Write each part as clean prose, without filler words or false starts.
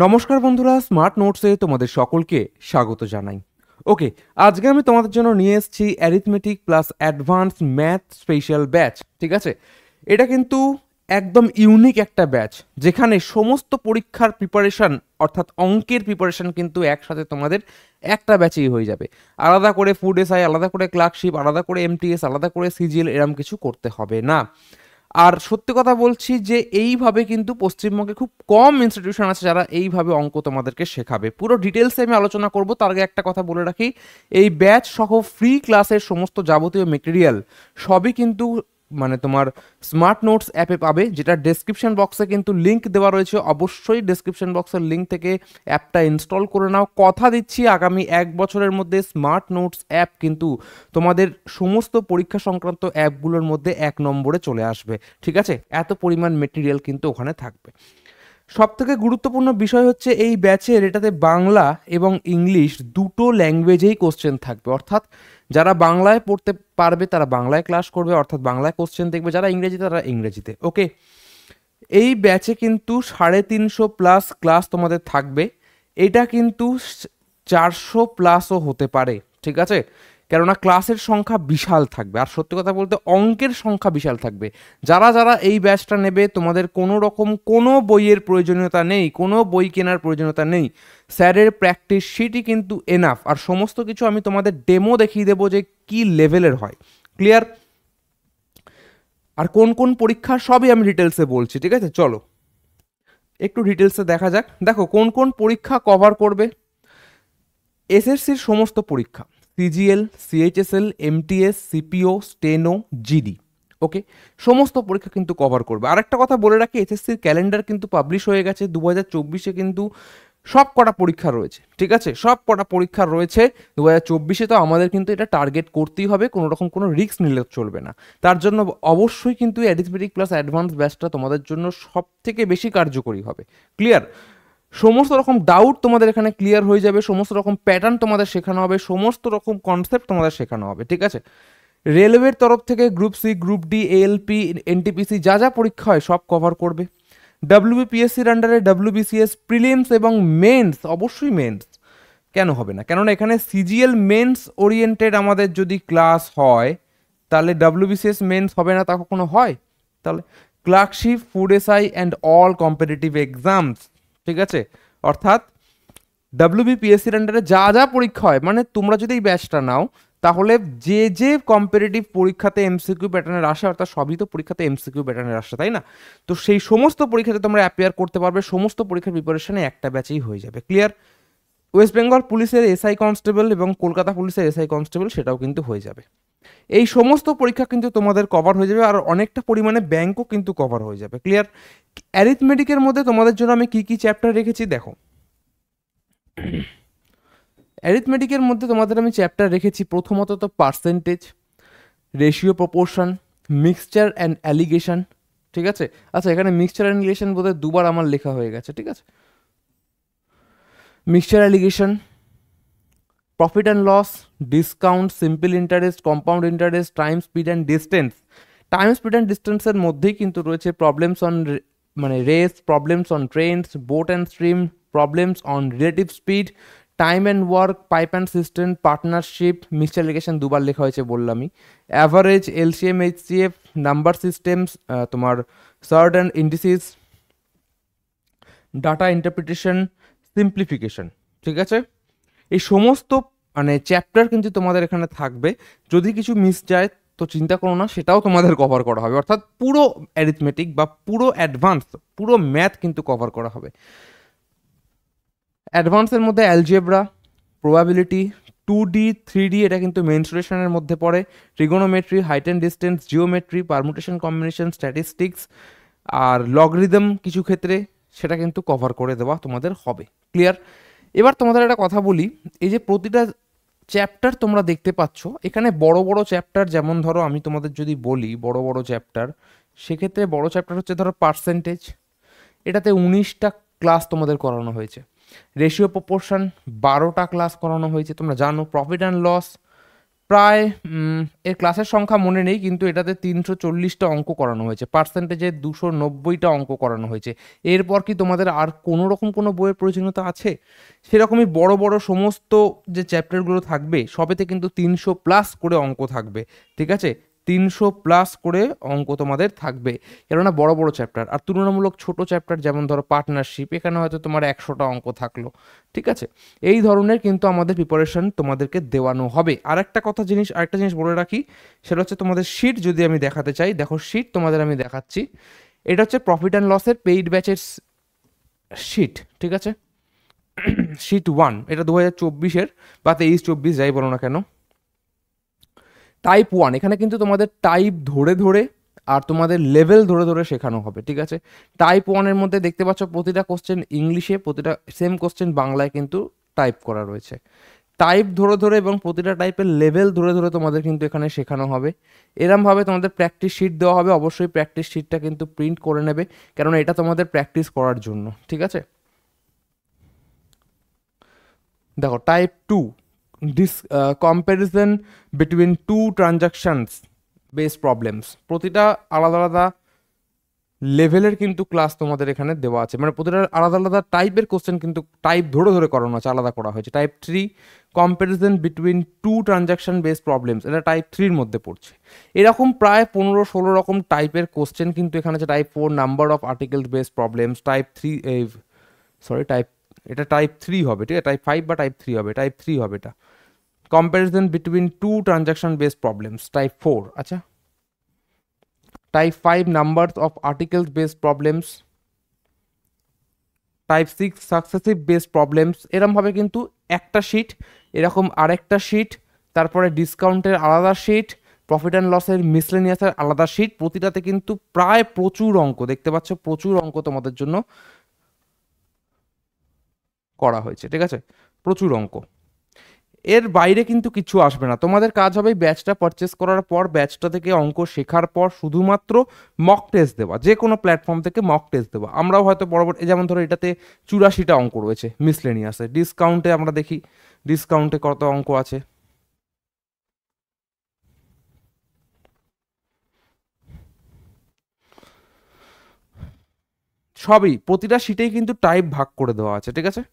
নমস্কার বন্ধুরা, স্মার্ট নোটসে তোমাদের সকলকে স্বাগত জানাই। ওকে, আজকে আমি তোমাদের জন্য নিয়ে এসেছি arithmetic plus advance math special batch. ঠিক আছে, এটা কিন্তু একদম ইউনিক একটা ব্যাচ, যেখানে সমস্ত পরীক্ষার প্রিপারেশন অর্থাৎ অঙ্কের প্রিপারেশন কিন্তু একসাথে তোমাদের একটা ব্যাচেই হয়ে যাবে। আলাদা করে ফুড এসআই, আলাদা করে ক্লার্কশিপ, আলাদা করে এমটিএস, আলাদা করে সিজিএল, এরম কিছু করতে হবে না। আর সত্যি কথা বলছি যে এইভাবে কিন্তু পশ্চিমবঙ্গে খুব কম ইনস্টিটিউশন আছে যারা এইভাবে অঙ্ক তোমাদেরকে শেখাবে। পুরো ডিটেলসে আমি আলোচনা করব, তার আগে একটা কথা বলে রাখি, এই ব্যাচ সহ ফ্রি ক্লাসের সমস্ত যাবতীয় মেটেরিয়াল সবই কিন্তু তোমার স্মার্ট নোটস অ্যাপে পাবে, যেটা ডেসক্রিপশন বক্সে কিন্তু লিঙ্ক দেওয়া রয়েছে। অবশ্যই ডেসক্রিপশন বক্সের লিঙ্ক থেকে অ্যাপটা ইনস্টল করে নাও। কথা দিচ্ছি আগামী 1 বছরের মধ্যে স্মার্ট নোটস অ্যাপ কিন্তু তোমাদের সমস্ত পরীক্ষা সংক্রান্ত অ্যাপগুলোর মধ্যে 1 নম্বরে চলে আসবে। ঠিক আছে, এত পরিমাণ মেটেরিয়াল কিন্তু ওখানে থাকবে। সব থেকে গুরুত্বপূর্ণ বিষয় হচ্ছে এই ব্যাচের এটাতে বাংলা এবং ইংলিশ দুটো ল্যাঙ্গুয়েজেই কোশ্চেন থাকবে, অর্থাৎ যারা বাংলায় পড়তে পারবে তারা বাংলায় ক্লাস করবে, অর্থাৎ বাংলায় কোশ্চেন দেখবে, যারা ইংরেজিতে তারা ইংরেজিতে। ওকে, এই ব্যাচে কিন্তু 350+ ক্লাস তোমাদের থাকবে। এটা কিন্তু 400+ও হতে পারে। ঠিক আছে, কেননা ক্লাসের সংখ্যা বিশাল থাকবে, আর সত্যি কথা বলতে অঙ্কের সংখ্যা বিশাল থাকবে। যারা যারা এই ব্যাচটা নেবে তোমাদের কোনো রকম কোনো বইয়ের প্রয়োজনীয়তা নেই, কোনো বই কেনার প্রয়োজনীয়তা নেই। স্যারের প্র্যাকটিস শিটই কিন্তু এনাফ, আর সমস্ত কিছু আমি তোমাদের ডেমো দেখিয়ে দেবো যে কি লেভেলের হয়। ক্লিয়ার? আর কোন কোন পরীক্ষা সবই আমি ডিটেলসে বলছি। ঠিক আছে, চলো একটু ডিটেলসে দেখা যাক। দেখো কোন কোন পরীক্ষা কভার করবে। এসএসসির সমস্ত পরীক্ষা, CGL, CHSL, MTS, CPO, steno, GD. Okay, সমস্ত পরীক্ষা কিন্তু কভার করবে। আর একটা কথা বলে রাখি, এসএসসির ক্যালেন্ডার কিন্তু পাবলিশ হয়ে গেছে। 2024-এ কিন্তু সব কটা পরীক্ষা রয়েছে। ঠিক আছে, সব কটা পরীক্ষা রয়েছে 2024-এ। তো আমাদের কিন্তু এটা টার্গেট করতেই হবে, কোনো রকম কোনো রিস্ক নিলে চলবে না। তার জন্য অবশ্যই কিন্তু অ্যারিথমেটিক প্লাস অ্যাডভান্স ব্যাচটা তোমাদের জন্য সব থেকে বেশি কার্যকরী হবে। ক্লিয়ার? সমস্ত রকম ডাউট তোমাদের এখানে ক্লিয়ার হয়ে যাবে, সমস্ত রকম প্যাটার্ন তোমাদের শেখানো হবে, সমস্ত রকম কনসেপ্ট তোমাদের শেখানো হবে। ঠিক আছে, রেলওয়ের তরফ থেকে group C, group D, ALP, NTPC যা যা পরীক্ষা হয় সব কভার করবে। ডাব্লিউবিপিএসসির আন্ডারে ডাব্লিউবিসিএস প্রিলিমস এবং মেন্স, অবশ্যই মেন্স কেন হবে না, কেননা এখানে সিজিএল মেন্স ওরিয়েন্টেড আমাদের যদি ক্লাস হয় তাহলে ডাব্লিউবিসিএস মেন্স হবে না, তা কখনো হয়? তাহলে clerkship, food SI and all competitive exams. ঠিক আছে, অর্থাৎ ডাব্লিউবিপিএসসির আন্ডারে যা যা পরীক্ষা হয়, মানে তোমরা যদি এই ব্যাচটা নাও তাহলে যে যে কম্পিটিটিভ পরীক্ষাতে এমসিকিউ প্যাটার্নের আসে, অর্থাৎ সবই তো পরীক্ষাতে এমসিকিউ প্যাটার্নের আসে, তাই না? তো সেই সমস্ত পরীক্ষাতে তোমরা অ্যাপিয়ার করতে পারবে, সমস্ত পরীক্ষার প্রিপারেশনে একটা ব্যাচেই হয়ে যাবে। ক্লিয়ার? ওয়েস্ট বেঙ্গল পুলিশের এসআই কনস্টেবল এবং কলকাতা পুলিশের এসআই কনস্টেবল সেটাও কিন্তু হয়ে যাবে। এই সমস্ত পরীক্ষা কিন্তু তোমাদের কভার হয়ে যাবে, আর অনেকটা পরিমাণে ব্যাংকও কিন্তু কভার হয়ে যাবে। ক্লিয়ার? অ্যারিথমেটিকের মধ্যে তোমাদের জন্য আমি কি কি চ্যাপ্টার রেখেছি দেখো। অ্যারিথমেটিকের মধ্যে তোমাদের আমি চ্যাপ্টার রেখেছি প্রথমত তো percentage, ratio, proportion, mixture and allegation. ঠিক আছে, আচ্ছা এখানে মিক্সচার অ্যান্ড অ্যালিগেশন বোধহয় দুবার আমার লেখা হয়ে গেছে। ঠিক আছে, mixture alligation, profit and loss, discount, simple interest, compound interest, time, speed and distance. Time, speed and ডিস্টেন্সের মধ্যেই কিন্তু রয়েছে problems on race, problems on trains, boat and stream, problems on relative speed, time and work, pipe and cistern, partnership, mixture alligation দুবার লেখা হয়েছে বললামই, average, LCM, HCF, number systems, তোমার surds and indices, data interpretation, simplification. ঠিক আছে, এই সমস্ত chapter কিন্তু তোমাদের এখানে থাকবে। যদি কিছু মিস যায় তো চিন্তা করো না, সেটাও তোমাদের কভার করা হবে, অর্থাৎ পুরো অ্যারিথমেটিক বা পুরো অ্যাডভান্স, পুরো ম্যাথ কিন্তু কভার করা হবে। অ্যাডভান্সের মধ্যে অ্যালজেব্রা, প্রবাবিলিটি, 2D, 3D এটা কিন্তু মেনসুরেশনের মধ্যে পড়ে, trigonometry, height and distance, geometry, permutation combination, statistics, আর লগারিদম কিছু ক্ষেত্রে সেটা কিন্তু কভার করে দেওয়া তোমাদের হবে। ক্লিয়ার? এবার তোমাদের একটা কথা বলি, এই যে প্রতিটা চ্যাপ্টার তোমরা দেখতে পাচ্ছ এখানে বড় বড় চ্যাপ্টার, যেমন ধরো আমি তোমাদের যদি বলি বড় বড় চ্যাপ্টার, সেক্ষেত্রে বড় চ্যাপ্টার হচ্ছে ধরো পার্সেন্টেজ, এটাতে 19টা ক্লাস তোমাদের করানো হয়েছে। রেশিও প্রপোর্শন 12টা ক্লাস করানো হয়েছে তোমরা জানো। প্রফিট অ্যান্ড লস প্রায় এর ক্লাসের সংখ্যা মনে নেই, কিন্তু এটাতে 340টা অঙ্ক করানো হয়েছে, পার্সেন্টেজে 290টা অঙ্ক করানো হয়েছে। এরপর কি তোমাদের আর কোনো রকম কোনো বইয়ের প্রয়োজনীয়তা আছে? সেরকমই বড় বড় সমস্ত যে চ্যাপ্টারগুলো থাকবে সবেতে কিন্তু 300+ করে অঙ্ক থাকবে, ঠিক আছে? 300+ করে অঙ্ক তোমাদের থাকবে, কেননা বড় বড় চ্যাপ্টার। আর তুলনামূলক ছোট চ্যাপ্টার যেমন ধরো পার্টনারশিপ, এখানে হয়তো তোমার 100টা অঙ্ক থাকলো, ঠিক আছে? এই ধরনের কিন্তু আমাদের প্রিপারেশন তোমাদেরকে দেওয়ানো হবে। আরেকটা জিনিস বলে রাখি, সেটা হচ্ছে তোমাদের শিট যদি আমি দেখাতে চাই, দেখো শিট তোমাদের আমি দেখাচ্ছি। এটা হচ্ছে প্রফিট অ্যান্ড লসের পেইড ব্যাচের শিট, ঠিক আছে? শিট 1, এটা 2024-এর বা 23-24 যাই বলো না কেন। টাইপ 1, এখানে কিন্তু তোমাদের টাইপ ধরে ধরে আর তোমাদের লেভেল ধরে ধরে শেখানো হবে, ঠিক আছে? টাইপ 1-এর মধ্যে দেখতে পাচ্ছ প্রতিটা কোশ্চেন ইংলিশে, প্রতিটা সেম কোশ্চেন বাংলায় কিন্তু টাইপ করা রয়েছে। টাইপ ধরে ধরে এবং প্রতিটা টাইপের লেভেল ধরে ধরে তোমাদের কিন্তু এখানে শেখানো হবে। এরমভাবে তোমাদের প্র্যাকটিস শিট দেওয়া হবে, অবশ্যই প্র্যাকটিস শিটটা কিন্তু প্রিন্ট করে নেবে, কারণ এটা তোমাদের প্র্যাকটিস করার জন্য, ঠিক আছে? দেখো type 2, comparison between two transactions base problems, প্রতিটা আলাদা আলাদা লেভেলের কিন্তু ক্লাস তোমাদের এখানে দেওয়া আছে, মানে প্রতিটা আলাদা আলাদা টাইপের কোশ্চেন কিন্তু টাইপ ধরে ধরে করানো আছে, আলাদা করা হয়েছে। Type 3, comparison between two transaction base problems, এটা টাইপ 3-র মধ্যে পড়ছে। এরকম প্রায় 15-16 রকম টাইপের কোশ্চেন কিন্তু এখানে আছে। Type 4, number of article base problems. Type 3, এটা টাইপ 3 হবে, ঠিক আছে? টাইপ 5 বা টাইপ 3 হবে, টাইপ 3 হবে এটা। Comparison between two transaction base problems, type 4, আচ্ছা। Type 5, number of articles base problems. Type 6, successive base problems. এরমভাবে কিন্তু একটা শিট, এরকম আরেকটা শিট, তারপরে ডিসকাউন্টের আলাদা শিট, প্রফিট অ্যান্ড লসের মিসলেনিয়াসের আলাদা শিট, প্রতিটাতে কিন্তু প্রায় প্রচুর অঙ্ক দেখতে পাচ্ছ, প্রচুর অঙ্ক তোমাদের জন্য করা হয়েছে, ঠিক আছে? প্রচুর অঙ্ক, এর বাইরে কিন্তু কিছু আসবে না। তোমাদের কাজ হবে ব্যাচটা পারচেস করার পর, ব্যাচটা থেকে অঙ্ক শেখার পর শুধুমাত্র মক টেস্ট দেওয়া, যে কোনো প্ল্যাটফর্ম থেকে মক টেস্ট দেওয়া। আমরাও হয়তো পরবর্তী, যেমন ধরো এটাতে 84টা অঙ্ক রয়েছে মিসলেনিয়াসে, ডিসকাউন্টে আমরা দেখি ডিসকাউন্টে কত অঙ্ক আছে। সবই প্রতিটা শিটেই কিন্তু টাইপ ভাগ করে দেওয়া আছে, ঠিক আছে?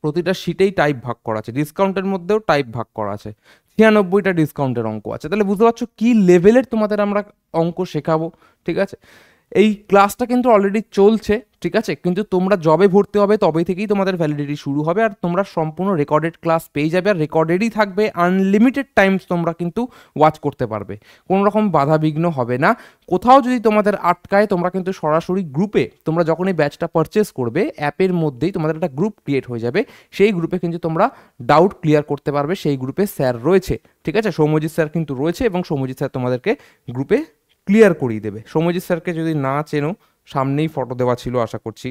প্রতিটা শিটেই টাইপ ভাগ করা আছে, ডিসকাউন্টের মধ্যেও টাইপ ভাগ করা আছে। 96টা ডিসকাউন্টের অঙ্ক আছে। তাহলে বুঝতে পারছো কি লেভেলের তোমাদের আমরা অঙ্ক শেখাবো, ঠিক আছে? এই ক্লাসটা কিন্তু অলরেডি চলছে, ঠিক আছে? কিন্তু তোমরা যবে ভর্তি হবে তবেই থেকেই তোমাদের ভ্যালিডিটি শুরু হবে, আর তোমরা সম্পূর্ণ রেকর্ডেড ক্লাস পেয়ে যাবে, আর রেকর্ডেডই থাকবে, আনলিমিটেড টাইমস তোমরা কিন্তু ওয়াচ করতে পারবে, কোনো রকম বাধা বিঘ্ন হবে না। কোথাও যদি তোমাদের আটকায়, তোমরা কিন্তু সরাসরি গ্রুপে, তোমরা যখন এই ব্যাচটা পারচেস করবে অ্যাপের মধ্যেই তোমাদের একটা গ্রুপ ক্রিয়েট হয়ে যাবে, সেই গ্রুপে কিন্তু তোমরা ডাউট ক্লিয়ার করতে পারবে। সেই গ্রুপে স্যার রয়েছে, ঠিক আছে? সৌম্যজিৎ স্যার কিন্তু রয়েছে, এবং সৌম্যজিৎ স্যার তোমাদেরকে গ্রুপে ক্লিয়ার করিয়ে দেবে। সৌম্যজিৎ স্যারকে যদি না চেনো, সামনেই ফটো দেওয়া ছিল, আশা করছি।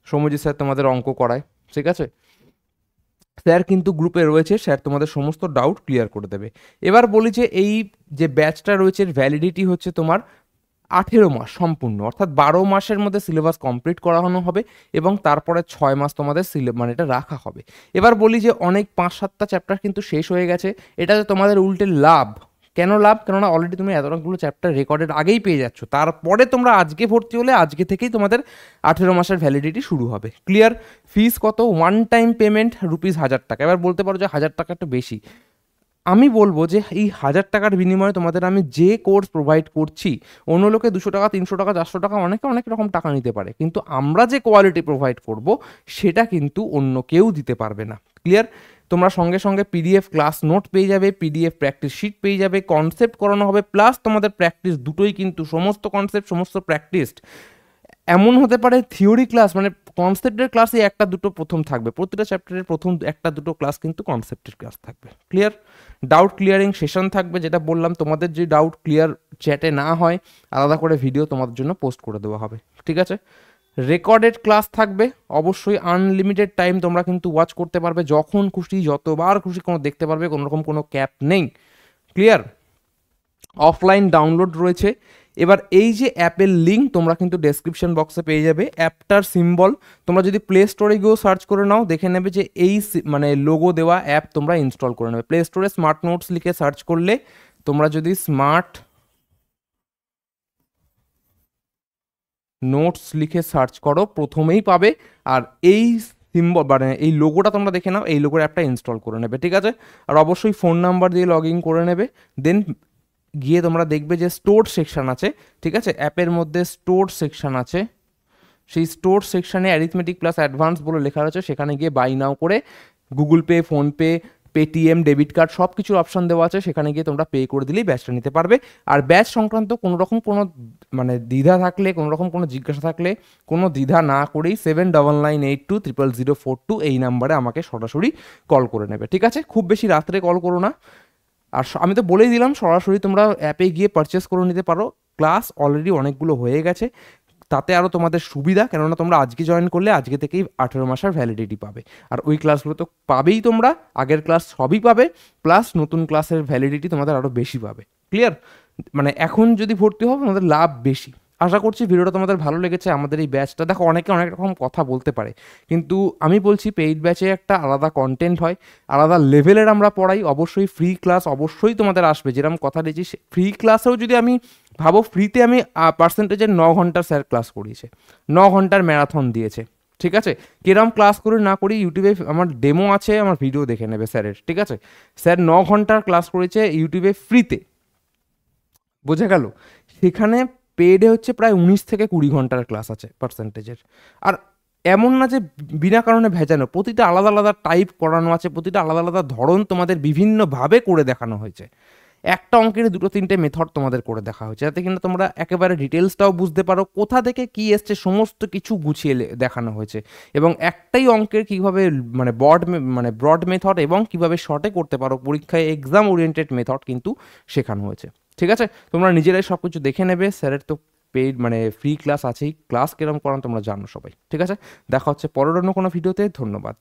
সৌম্যজিৎ স্যার তোমাদের অঙ্ক করায়, ঠিক আছে? স্যার কিন্তু গ্রুপে রয়েছে, স্যার তোমাদের সমস্ত ডাউট ক্লিয়ার করে দেবে। এবার বলি যে এই যে ব্যাচটা রয়েছে, ভ্যালিডিটি হচ্ছে তোমার 18 মাস সম্পূর্ণ, অর্থাৎ 12 মাসের মধ্যে সিলেবাস কমপ্লিট করানো হবে, এবং তারপরে 6 মাস তোমাদের মানে এটা রাখা হবে। এবার বলি যে অনেক 5-7টা চ্যাপ্টার কিন্তু শেষ হয়ে গেছে, এটাতে তোমাদের উল্টে লাভ। কেন লাভ? কেননা অলরেডি তুমি এতগুলো চ্যাপ্টার রেকর্ডেড আগেই পেয়ে যাচ্ছ, তারপরে তোমরা আজকে ভর্তি হলে আজকে থেকেই তোমাদের 18 মাসের ভ্যালিডিটি শুরু হবে। ক্লিয়ার? ফিস কত? One time payment ₹1000। এবার বলতে পারো যে 1000 টাকা একটু বেশি। আমি বলবো যে এই 1000 টাকার বিনিময়ে তোমাদের আমি যে কোর্স প্রোভাইড করছি, অন্য লোকে 200 টাকা, 300 টাকা, 400 টাকা, অনেকে অনেক রকম টাকা নিতে পারে, কিন্তু আমরা যে কোয়ালিটি প্রোভাইড করব সেটা কিন্তু অন্য কেউ দিতে পারবে না। ক্লিয়ার? তোমরা সঙ্গে সঙ্গে পিডিএফ ক্লাস নোট পেয়ে যাবে, পিডিএফ প্র্যাকটিস শিট পেয়ে যাবে, কনসেপ্ট করানো হবে, প্লাস তোমাদের প্র্যাকটিস দুটোই কিন্তু, সমস্ত কনসেপ্ট, সমস্ত প্র্যাকটিস। এমন হতে পারে থিওরি ক্লাস, মানে কনসেপ্টের ক্লাসে একটা দুটো প্রথম থাকবে, প্রতিটা চ্যাপ্টারের প্রথম একটা দুটো ক্লাস কিন্তু কনসেপ্টের ক্লাস থাকবে। ক্লিয়ার? ডাউট ক্লিয়ারিং সেশন থাকবে, যেটা বললাম, তোমাদের যে ডাউট ক্লিয়ার চ্যাটে না হয়, আলাদা করে ভিডিও তোমাদের জন্য পোস্ট করে দেওয়া হবে, ঠিক আছে? রেকর্ডেড ক্লাস থাকবে, অবশ্যই আনলিমিটেড টাইম তোমরা কিন্তু ওয়াচ করতে পারবে, যখন খুশি যতবার খুশি কোনো দেখতে পারবে, কোনো রকম কোনো ক্যাপ নেই। ক্লিয়ার? অফলাইন ডাউনলোড রয়েছে, এবার এই যে অ্যাপের লিঙ্ক তোমরা কিন্তু ডেসক্রিপশন বক্সে পেয়ে যাবে। অ্যাপটার সিম্বল তোমরা যদি প্লে স্টোরে গিয়েও সার্চ করে নাও, দেখে নেবে যে এই মানে লোগো দেওয়া অ্যাপ তোমরা ইনস্টল করে নেবে। প্লে স্টোরে স্মার্ট নোটস লিখে সার্চ করলে তোমরা যদি স্মার্ট নোটস লিখে সার্চ করো প্রথমেই পাবে। আর এই সিম্বল মানে এই লোগোটা তোমরা দেখে নাও, এই লোগোর অ্যাপটা ইনস্টল করে নেবে, ঠিক আছে। আর অবশ্যই ফোন নাম্বার দিয়ে লগ ইন করে নেবে। দেন গিয়ে তোমরা দেখবে যে স্টোর সেকশন আছে, ঠিক আছে। অ্যাপের মধ্যে স্টোর সেকশন আছে, সেই স্টোর সেকশনে অ্যারিথমেটিক প্লাস অ্যাডভান্স বলে লেখা রয়েছে, সেখানে গিয়ে বাই নাও করে Google pay, PhonePe, Paytm, debit card সব কিছুর অপশান দেওয়া আছে, সেখানে গিয়ে তোমরা পে করে দিলেই ব্যাচটা নিতে পারবে। আর ব্যাচ সংক্রান্ত কোনো রকম কোনো মানে দ্বিধা থাকলে, কোনো রকম কোনো জিজ্ঞাসা থাকলে কোনো দ্বিধা না করেই 7998200042 এই নাম্বারে আমাকে সরাসরি কল করে নেবে, ঠিক আছে। খুব বেশি রাত্রে কল করো না। আর আমি তো বলেই দিলাম, সরাসরি তোমরা অ্যাপে গিয়ে পারচেস করে নিতে পারো। ক্লাস অলরেডি অনেকগুলো হয়ে গেছে, তাতে আরও তোমাদের সুবিধা, কেননা তোমরা আজকে জয়েন করলে আজকে থেকেই 18 মাসের ভ্যালিডিটি পাবে। আর ওই ক্লাসগুলো তো পাবেই তোমরা, আগের ক্লাস সবই পাবে, প্লাস নতুন ক্লাসের ভ্যালিডিটি তোমাদের আরও বেশি পাবে। ক্লিয়ার? মানে এখন যদি ভর্তি হবে তোমাদের লাভ বেশি। আশা করছি ভিডিওটা তোমাদের ভালো লেগেছে। আমাদের এই ব্যাচটা দেখো, অনেকে অনেক রকম কথা বলতে পারে, কিন্তু আমি বলছি পেইড ব্যাচে একটা আলাদা কন্টেন্ট হয়, আলাদা লেভেলের আমরা পড়াই। অবশ্যই ফ্রি ক্লাস অবশ্যই তোমাদের আসবে, যেরকম কথা দিয়েছি। ফ্রি ক্লাসেও যদি আমি ভাবো, ফ্রিতে আমি পার্সেন্টেজের 9 ঘন্টার স্যার ক্লাস করিয়েছে, 9 ঘন্টার ম্যারাথন দিয়েছে, ঠিক আছে। কিরম ক্লাস করি না করি ইউটিউবে আমার ডেমো আছে, আমার ভিডিও দেখে নেবে স্যারের, ঠিক আছে। স্যার 9 ঘন্টার ক্লাস করেছে ইউটিউবে ফ্রিতে, বোঝা গেল। সেখানে পেডে হচ্ছে প্রায় 19 থেকে 20 ঘন্টার ক্লাস আছে পার্সেন্টেজের। আর এমন না যে বিনা কারণে ভেজানো, প্রতিটা আলাদা আলাদা টাইপ করানো আছে, প্রতিটা আলাদা আলাদা ধরন তোমাদের বিভিন্নভাবে করে দেখানো হয়েছে। একটা অঙ্কের 2-3টে মেথড তোমাদের করে দেখা হয়েছে, যাতে কিন্তু তোমরা একেবারে ডিটেলসটাও বুঝতে পারো, কোথা থেকে কি এসছে সমস্ত কিছু গুছিয়ে দেখানো হয়েছে। এবং একটাই অঙ্কের কীভাবে মানে ব্রড মেথড এবং কীভাবে শর্টে করতে পারো পরীক্ষায়, এক্সাম ওরিয়েন্টেড মেথড কিন্তু শেখানো হয়েছে, ঠিক আছে। তোমরা নিজেরাই সব কিছু দেখে নেবে। স্যারের তো পেইড মানে ফ্রি ক্লাস আছেই, ক্লাস কিরম করান তোমরা জানো সবাই, ঠিক আছে। দেখা হচ্ছে পরের অন্য কোনো ভিডিওতে। ধন্যবাদ।